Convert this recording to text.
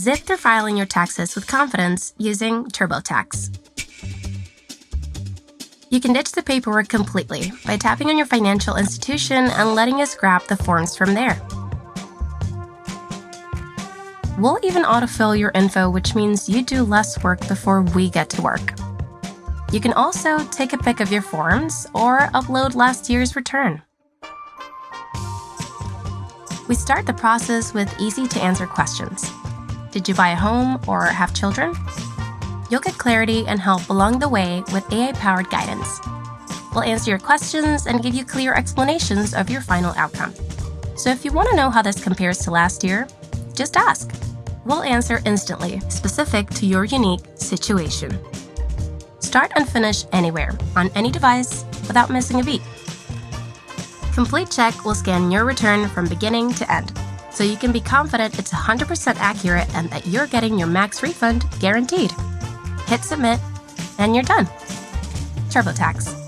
Zip through filing your taxes with confidence using TurboTax. You can ditch the paperwork completely by tapping on your financial institution and letting us grab the forms from there. We'll even autofill your info, which means you do less work before we get to work. You can also take a pic of your forms or upload last year's return. We start the process with easy-to-answer questions. Did you buy a home or have children? You'll get clarity and help along the way with AI-powered guidance. We'll answer your questions and give you clear explanations of your final outcome. So if you want to know how this compares to last year, just ask. We'll answer instantly, specific to your unique situation. Start and finish anywhere, on any device, without missing a beat. Complete Check will scan your return from beginning to end, so you can be confident it's 100% accurate and that you're getting your max refund guaranteed. Hit submit, and you're done. TurboTax.